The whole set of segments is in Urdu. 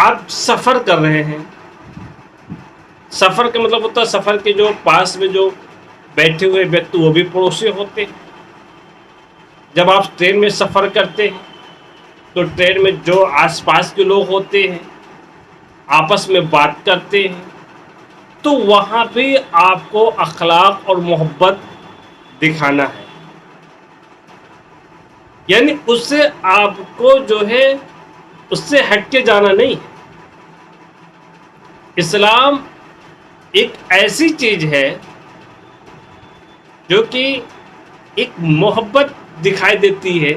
آپ سفر کر رہے ہیں، سفر کا مطلب ہوتا ہے سفر کے جو پاس میں جو بیٹھے ہوئے ویکتی وہ بھی پڑوسی ہوتے ہیں۔ جب آپ ٹرین میں سفر کرتے ہیں تو ٹرین میں جو آس پاس کے لوگ ہوتے ہیں آپس میں بات کرتے ہیں، تو وہاں بھی آپ کو اخلاق اور محبت دکھانا ہے، یعنی اس سے آپ کو جو ہے اس سے ہٹ کے جانا نہیں ہے۔ اسلام ایک ایسی چیز ہے جو کہ ایک محبت دکھائی دیتی ہے۔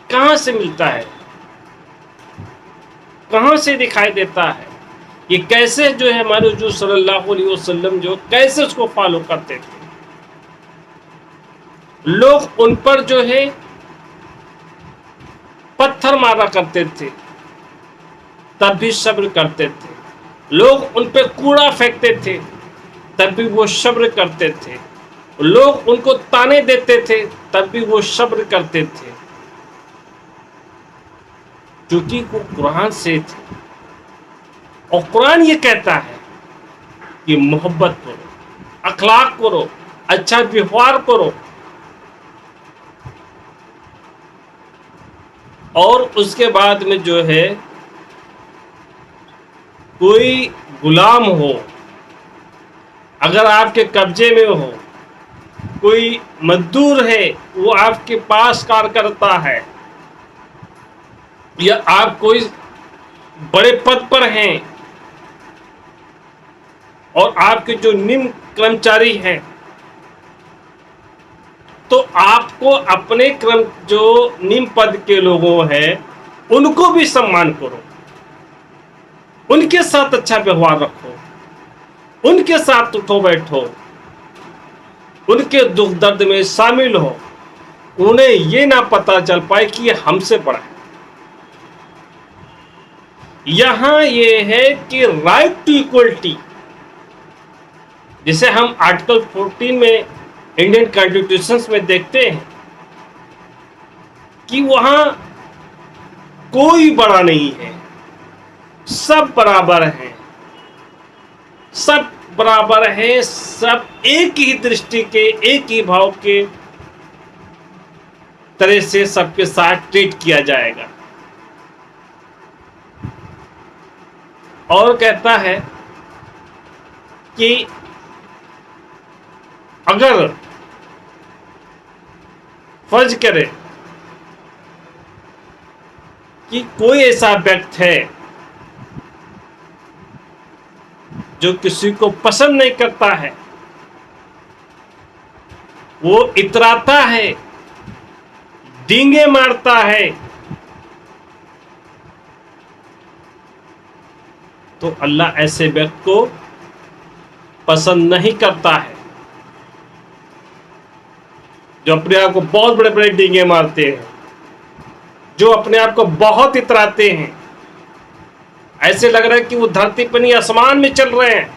کہاں سے ملتا ہے، کہاں سے دکھائی دیتا ہے، یہ کیسے جو ہے ہمارے حضور صلی اللہ علیہ وسلم جو کیسے اس کو فالو کرتے تھے۔ لوگ ان پر جو ہے پتھر مارا کرتے تھے تب بھی صبر کرتے تھے، لوگ ان پہ کوڑا پھینکتے تھے تب بھی وہ صبر کرتے تھے، لوگ ان کو تانے دیتے تھے تب بھی وہ صبر کرتے تھے، کیونکہ وہ قرآن سے تھے۔ اور قرآن یہ کہتا ہے کہ محبت کرو، اخلاق کرو، اچھا ویوہار کرو، اور اس کے بعد میں جو ہے کوئی غلام ہو اگر آپ کے قبضے میں ہو، کوئی مزدور ہے وہ آپ کے پاس کار کرتا ہے، یا آپ کوئی بڑے پد پر ہیں اور آپ کے جو نیم کرمچاری ہیں، تو آپ کو اپنے جو نیم پد کے لوگوں ہیں ان کو بھی سمان کرو، ان کے ساتھ اچھا ویوہار رکھو، ان کے ساتھ اٹھو بیٹھو، ان کے دکھ درد میں شامل ہو، انہیں یہ نہ پتا چل پائے کہ یہ ہم سے بڑا ہے۔ یہاں یہ ہے کہ رائٹ ٹو ایکوالٹی، جسے ہم آرٹیکل 14 میں انڈین کانسٹیٹیوشن میں دیکھتے ہیں کہ وہاں کوئی بڑا نہیں ہے، سب برابر ہیں، سب برابر ہیں، سب ایک ہی درشٹی کے، ایک ہی بھاؤ کے طرح سے سب کے ساتھ ٹریٹ کیا جائے گا۔ اور کہتا ہے کہ اگر فرض کرے کہ کوئی ایسا ویکت ہے جو کسی کو پسند نہیں کرتا ہے، وہ اتراتا ہے، ڈینگے مارتا ہے، تو اللہ ایسے ویکت کو پسند نہیں کرتا ہے۔ جو اپنے آپ کو بہت بڑے بڑے ڈینگے مارتے ہیں، جو اپنے آپ کو بہت اتراتے ہیں، ایسے لگ رہا ہے کہ وہ دھرتی پر نہیں آسمان میں چل رہے ہیں،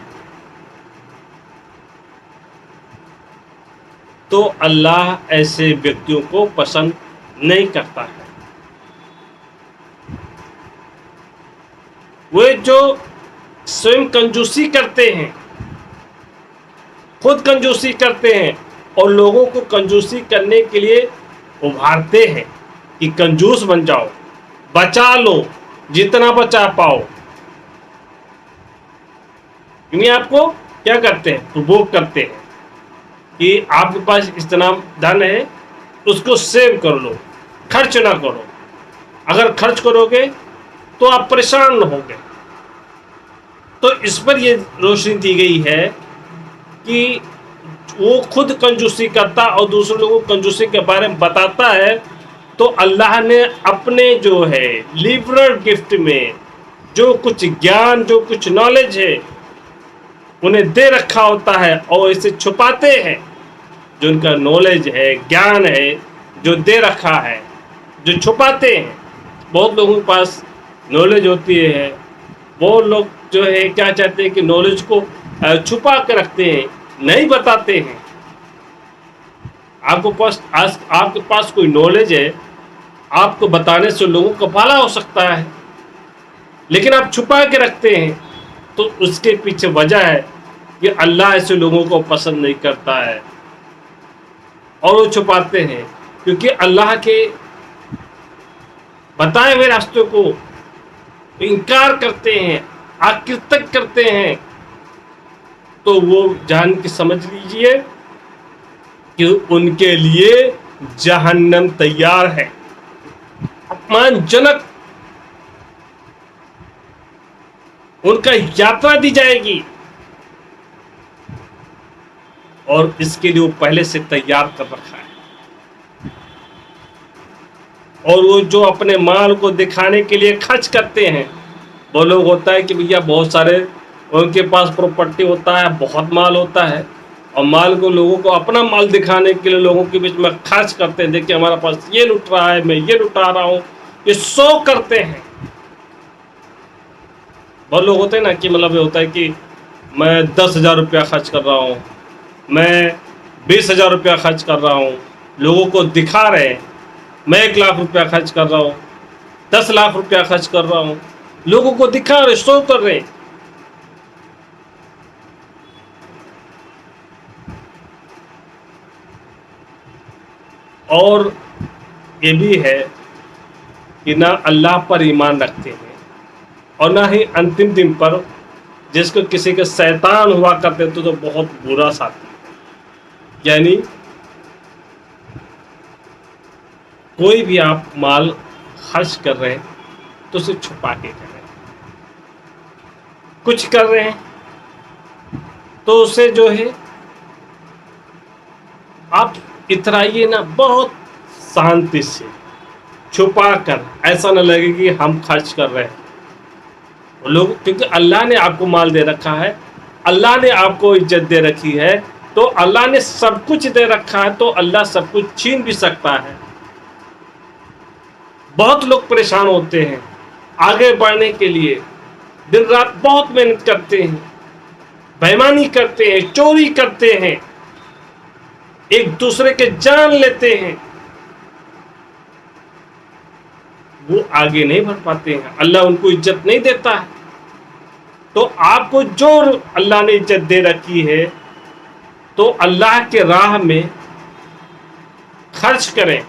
تو اللہ ایسے ویکتیوں کو پسند نہیں کرتا ہے۔ وہ جو سوئم کنجوسی کرتے ہیں، خود کنجوسی کرتے ہیں اور لوگوں کو کنجوسی کرنے کے لیے ابھارتے ہیں کہ کنجوس بن جاؤ، بچا لو جتنا بچا پاؤ، یعنی آپ کو کیا کرتے ہیں، پرووک کرتے ہیں کہ آپ کے پاس اتنا دھن ہے، اس کو سیو کر لو، خرچ نہ کرو، اگر خرچ کرو گے تو آپ پریشان ہو گے۔ تو اس پر یہ روشنی دی گئی ہے کہ وہ خود کنجوسی کرتا اور دوسرے لوگوں کو کنجوسی کے بارے میں بتاتا ہے، تو اللہ نے اپنے جو ہے لیبرل گفٹ میں جو کچھ گیان، جو کچھ نالج ہے انہیں دے رکھا ہوتا ہے، اور اسے چھپاتے ہیں۔ جو ان کا نالج ہے، گیان ہے، جو دے رکھا ہے، جو چھپاتے ہیں۔ بہت لوگوں کے پاس نالج ہوتی ہے، بہت لوگ جو ہے کیا چاہتے ہیں کہ نالج کو چھپا کے رکھتے ہیں، نہیں بتاتے ہیں۔ آپ کے پاس کوئی نالج ہے، آپ کو بتانے سے لوگوں کا بھلا ہو سکتا ہے، لیکن آپ چھپا کے رکھتے ہیں تو اس کے پیچھے وجہ ہے کہ اللہ ایسے لوگوں کو پسند نہیں کرتا ہے، اور وہ چھپاتے ہیں کیونکہ اللہ کے بتائے ہوئے راستوں کو انکار کرتے ہیں، آکرتک کرتے ہیں، تو وہ جان کے سمجھ لیجئے کہ ان کے لیے جہنم تیار ہے، اپمان جنک ان کا یاترا دی جائے گی، اور اس کے لیے وہ پہلے سے تیار کر رکھا ہے۔ اور وہ جو اپنے مال کو دکھانے کے لیے خرچ کرتے ہیں، وہ لوگ ہوتا ہے کہ بھیا بہت سارے ان کے پاس پراپرٹی ہوتا ہے، بہت مال ہوتا ہے، اور مال کو لوگوں کو اپنا مال دکھانے کے لیے لوگوں کے بیچ میں خرچ کرتے ہیں، دیکھیں ہمارا پاس یہ لٹ رہا ہے، میں یہ لٹا رہا ہوں، یہ شو کرتے ہیں۔ بہت لوگ ہوتے ہیں نا کہ مطلب یہ ہوتا ہے کہ میں 10,000 روپیہ خرچ کر رہا ہوں، میں 20,000 روپیہ خرچ کر رہا ہوں، لوگوں کو دکھا رہے ہیں، میں 1,00,000 روپیہ خرچ کر رہا ہوں، 10 لاکھ روپیہ خرچ کر رہا ہوں، لوگوں کو دکھا رہے، شو کر رہے ہیں۔ اور یہ بھی ہے کہ نہ اللہ پر ایمان رکھتے ہیں اور نہ ہی انتم دن پر، جس کو کسی کے شیطان ہوا کرتے تو بہت برا ساتھی ہے۔ یعنی کوئی بھی آپ مال خرچ کر رہے ہیں تو اسے چھپا کے کر رہے ہیں، کچھ کر رہے ہیں تو اسے جو ہے آپ اترائیے نا بہت شانتی سے، چھپا کر، ایسا نہ لگے کہ ہم خرچ کر رہے ہیں لوگ، کیونکہ اللہ نے آپ کو مال دے رکھا ہے، اللہ نے آپ کو عزت دے رکھی ہے، تو اللہ نے سب کچھ دے رکھا ہے، تو اللہ سب کچھ چھین بھی سکتا ہے۔ بہت لوگ پریشان ہوتے ہیں آگے بڑھنے کے لیے، دن رات بہت محنت کرتے ہیں، بےایمانی کرتے ہیں، چوری کرتے ہیں، ایک دوسرے کے جان لیتے ہیں، وہ آگے نہیں بڑھ پاتے ہیں، اللہ ان کو عزت نہیں دیتا ہے۔ تو آپ کو جو اللہ نے عزت دے رکھی ہے تو اللہ کے راہ میں خرچ کریں،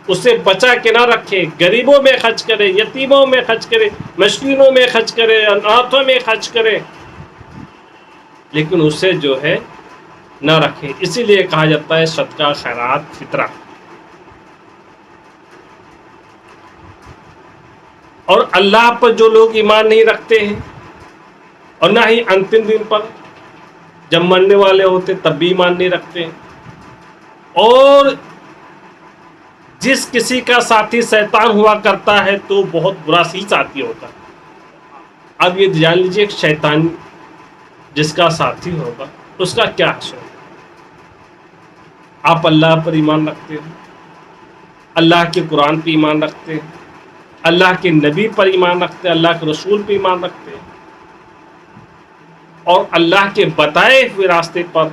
اسے بچا کے نہ رکھیں، غریبوں میں خرچ کریں، یتیموں میں خرچ کریں، مسکینوں میں خرچ کریں، اناتھوں میں خرچ کریں، لیکن اسے جو ہے نہ رکھیں۔ اسی لیے کہا جاتا ہے صدقہ خیرات فطرہ۔ اور اللہ پر جو لوگ ایمان نہیں رکھتے ہیں اور نہ ہی انتم دن پر، جب مرنے والے ہوتے تب بھی ایمان نہیں رکھتے ہیں، اور جس کسی کا ساتھی شیطان ہوا کرتا ہے تو بہت برا سی ساتھی ہوتا ہے۔ اب یہ جان لیجیے کہ شیطان جس کا ساتھی ہوگا اس کا کیا حشر ہوگا۔ آپ اللہ پر ایمان رکھتے ہیں، اللہ کے قرآن پر ایمان رکھتے ہیں، اللہ کے نبی پر ایمان رکھتے ہیں، اللہ کے رسول پر ایمان رکھتے ہیں، اور اللہ کے بتائے ہوئے راستے پر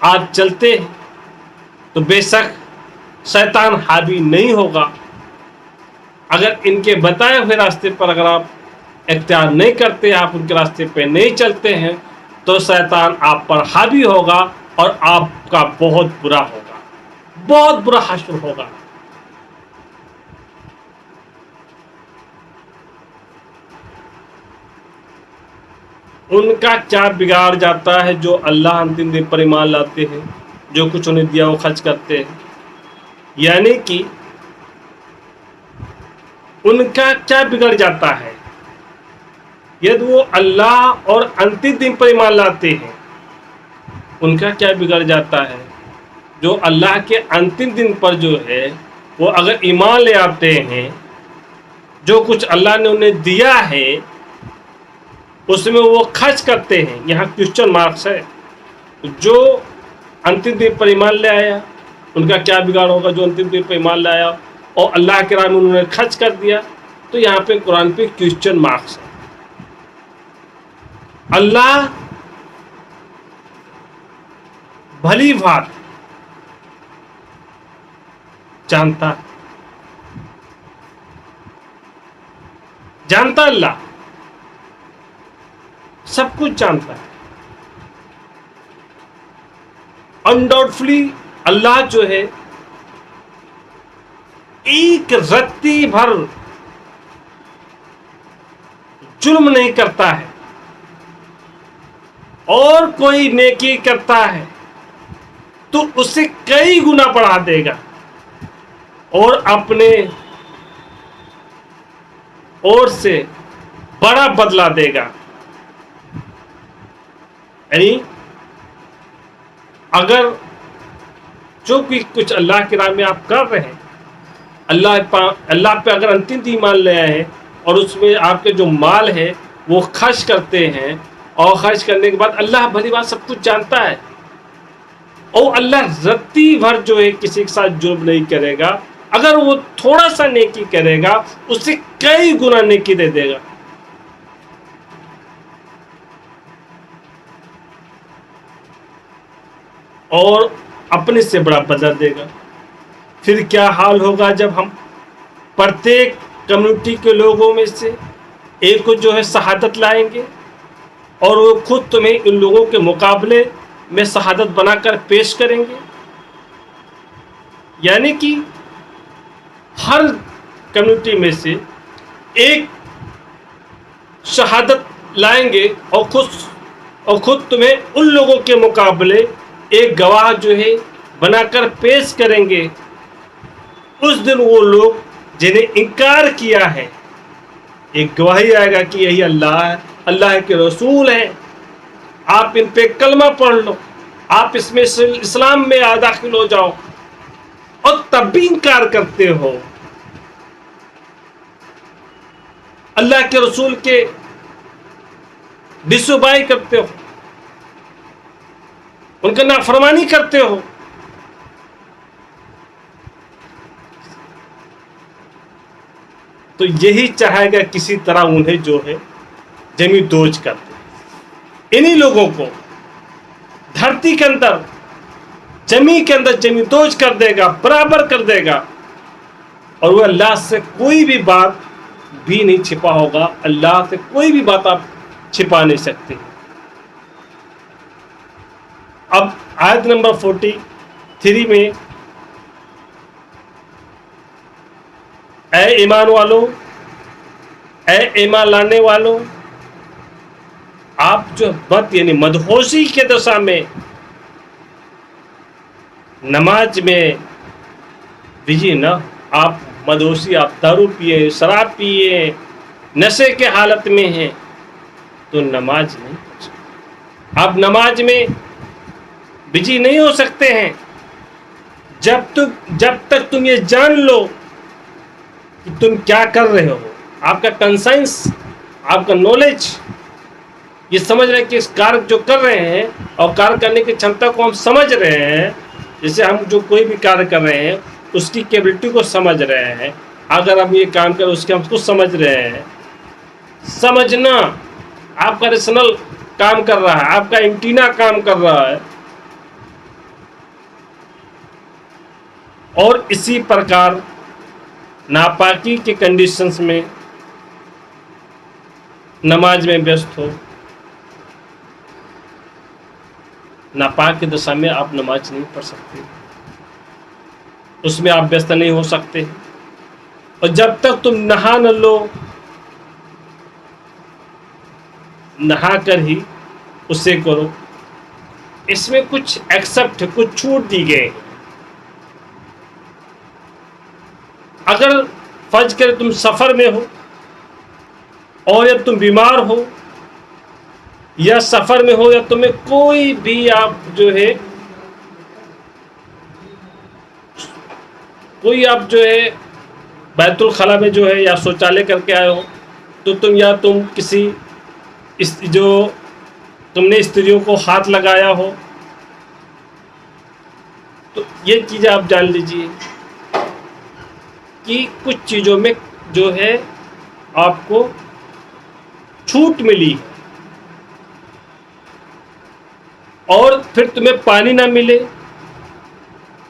آپ چلتے ہیں، تو بے شک شیطان حاوی نہیں ہوگا۔ اگر ان کے بتائے ہوئے راستے پر اگر آپ اختیار نہیں کرتے، آپ ان کے راستے پہ نہیں چلتے ہیں، تو شیطان آپ پر حاوی ہوگا اور آپ کا بہت برا ہوگا، بہت برا حشر ہوگا۔ ان کا کیا بگاڑ جاتا ہے جو اللہ انتم دن پر ایمان لاتے ہیں، جو کچھ انہیں دیا وہ خرچ کرتے ہیں، یعنی کہ ان کا کیا بگڑ جاتا ہے؟ یدی وہ اللہ اور انتم دن پر ایمان لاتے ہیں، ان کا کیا بگڑ جاتا ہے؟ جو اللہ کے انتم دن پر جو ہے وہ اگر ایمان لے آتے ہیں، جو کچھ اللہ نے انہیں دیا ہے اس میں وہ خرچ کرتے ہیں، یہاں کوسچن مارکس ہے، جو انتم دن پر ایمان لے آیا ان کا کیا بگاڑ ہوگا؟ جو انتم دن پر ایمان لے آیا اور اللہ کے راہ میں انہوں نے خرچ کر دیا، تو یہاں پہ قرآن پہ کوسچن مارکس ہے۔ اللہ بھلی بات جانتا ہے، جانتا اللہ، سب کچھ جانتا ہے. انڈاؤٹفلی اللہ جو ہے ایک رتی بھر ظلم نہیں کرتا ہے، اور کوئی نیکی کرتا ہے تو اسے کئی گنا بڑھا دے گا اور اپنے اور سے بڑا بدلہ دے گا. یعنی اگر جو بھی کچھ اللہ کی راہ میں آپ کر رہے ہیں، اللہ پہ اگر انتم ایمان لے آئے ہیں اور اس میں آپ کے جو مال ہے وہ خرچ کرتے ہیں، اور خرچ کرنے کے بعد اللہ بھلی بات سب کچھ جانتا ہے، اور اللہ رتی بھر جو ہے کسی کے ساتھ جرم نہیں کرے گا. اگر وہ تھوڑا سا نیکی کرے گا اسے کئی گنا نیکی دے دے گا. اور اپنے سے بڑا بدلہ دے گا. پھر کیا حال ہوگا جب ہم پرتیک کمیونٹی کے لوگوں میں سے ایک کو جو ہے شہادت لائیں گے، اور وہ خود تمہیں ان لوگوں کے مقابلے میں شہادت بنا کر پیش کریں گے. یعنی کہ ہر کمیونٹی میں سے ایک شہادت لائیں گے اور خود تمہیں ان لوگوں کے مقابلے ایک گواہ جو ہے بنا کر پیش کریں گے. اس دن وہ لوگ جنہیں انکار کیا ہے، ایک گواہی آئے گا کہ یہی اللہ ہے، اللہ کے رسول ہیں، آپ ان پہ کلمہ پڑھ لو، آپ اس میں اسلام میں داخل ہو جاؤ، اور تب بھی انکار کرتے ہو، اللہ کے رسول کے بسوبائی کرتے ہو، ان کا نافرمانی کرتے ہو. تو یہی چاہے گا کسی طرح انہیں جو ہے زمین دوز کر دے. انہی لوگوں کو دھرتی کے اندر زمین کے اندر زمین دوز کر دے گا، برابر کر دے گا، اور وہ اللہ سے کوئی بھی بات بھی نہیں چھپا ہوگا. اللہ سے کوئی بھی بات آپ چھپا نہیں سکتے. اب آیت نمبر 43 میں، اے ایمان والو، اے ایمان لانے والو، آپ جو بد یعنی مدہوشی کے دشا میں نماز میں بھیجی نہ. آپ مدہوشی، آپ دارو پیے، شراب پیے، نشے کے حالت میں ہیں تو نماز نہیں پڑھ سکتے. آپ نماز میں بجی نہیں ہو سکتے ہیں جب تک تم یہ جان لو کہ تم کیا کر رہے ہو. آپ کا کنسائنس، آپ کا نالج، یہ سمجھ رہے ہیں کہ اس کار جو کر رہے ہیں اور کار کرنے کی چھمتا کو ہم سمجھ رہے ہیں. جیسے ہم جو کوئی بھی کار کر رہے ہیں اس کی کیپبلٹی کو سمجھ رہے ہیں. اگر ہم یہ کام کریں اس کے ہم کو سمجھ رہے ہیں. سمجھنا، آپ کا ریشنل کام کر رہا ہے، آپ کا اینٹینا کام کر رہا ہے. اور اسی پرکار ناپاکی کے کنڈیشنز میں نماز میں ویست ہو. ناپاک کی دشا میں آپ نماز نہیں پڑھ سکتے، اس میں آپ ویست نہیں ہو سکتے. اور جب تک تم نہا نہ لو، نہا کر ہی اسے کرو. اس میں کچھ ایکسپٹ، کچھ چھوٹ دی گئے. اگر فرض کرے تم سفر میں ہو، اور یا تم بیمار ہو، یا سفر میں ہو، یا تمہیں کوئی بھی آپ جو ہے بیت الخلا میں جو ہے یا شوچالے کر کے آئے ہو، تو تم کسی جو تم نے استریوں کو ہاتھ لگایا ہو، تو یہ چیزیں آپ جان لیجئے کہ کچھ چیزوں میں جو ہے آپ کو چھوٹ ملی. اور پھر تمہیں پانی نہ ملے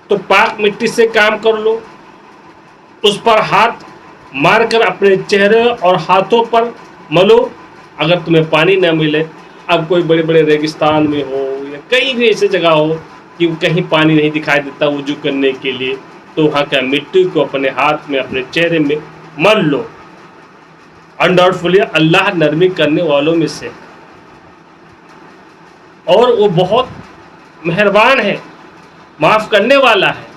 تو پاک مٹی سے کام کر لو، اس پر ہاتھ مار کر اپنے چہرے اور ہاتھوں پر ملو اگر تمہیں پانی نہ ملے. اب کوئی بڑے بڑے ریگستان میں ہو یا کہیں بھی ایسی جگہ ہو کہ کہیں پانی نہیں دکھائی دیتا وضو کرنے کے لیے, تو وہاں کا مٹی کو اپنے ہاتھ میں اپنے چہرے میں مل لو. انڈاؤٹفلی اللہ نرمی کرنے والوں میں سے, اور وہ بہت مہربان ہے, معاف کرنے والا ہے.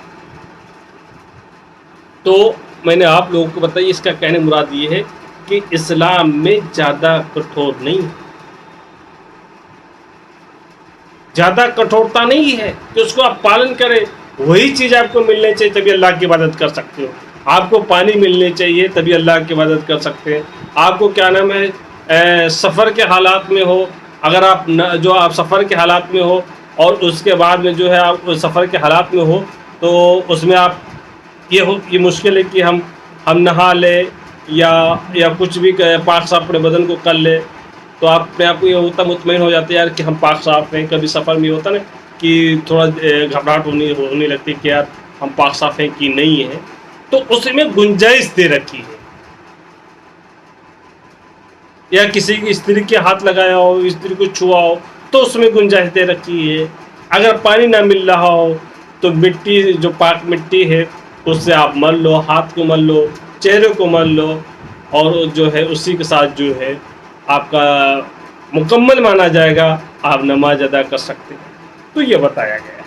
تو میں نے آپ لوگوں کو بتایا, اس کا کہنے مراد یہ ہے کہ اسلام میں زیادہ کٹھور نہیں ہے, زیادہ کٹھورتا نہیں ہے کہ اس کو آپ پالن کریں. وہی چیز آپ کو ملنے چاہیے تبھی اللہ کی عبادت کر سکتے ہو. آپ کو پانی ملنے چاہیے تبھی اللہ کی عبادت کر سکتے ہیں. آپ کو کیا نام ہے سفر کے حالات میں ہو, اگر آپ سفر کے حالات میں ہو اور اس کے بعد میں جو ہے آپ سفر کے حالات میں ہو, تو اس میں آپ یہ مشکل ہے کہ ہم نہا لیں یا کچھ بھی پاک صاف اپنے بدن کو کر لے, تو آپ اپنے آپ کو یہ ہوتا مطمئن ہو جاتے ہیں یار کہ ہم پاک صاف ہیں. کبھی سفر میں ہوتا نا کہ تھوڑا گھبراہٹ ہونے لگتی کہ یار ہم پاک صاف ہیں کہ نہیں ہیں, تو اس میں گنجائش دے رکھی ہے. یا کسی کی استری کے ہاتھ لگایا ہو, استری کو چھوا ہو, تو اس میں گنجائش دے رکھی ہے. اگر پانی نہ مل رہا ہو تو مٹی, جو پاک مٹی ہے اس سے آپ مل لو, ہاتھ کو مل لو, چہرے کو مل لو, اور جو ہے اسی کے ساتھ جو ہے آپ کا مکمل مانا جائے گا, آپ نماز ادا کر سکتے ہیں. تو یہ بتایا گیا ہے.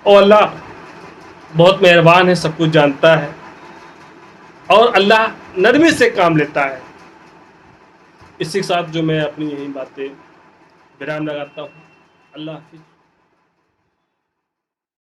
اور اللہ بہت مہربان ہے, سب کچھ جانتا ہے, اور اللہ نرمی سے کام لیتا ہے. اسی کے ساتھ جو میں اپنی یہی باتیں ویرام لگاتا ہوں. اللہ حافظ.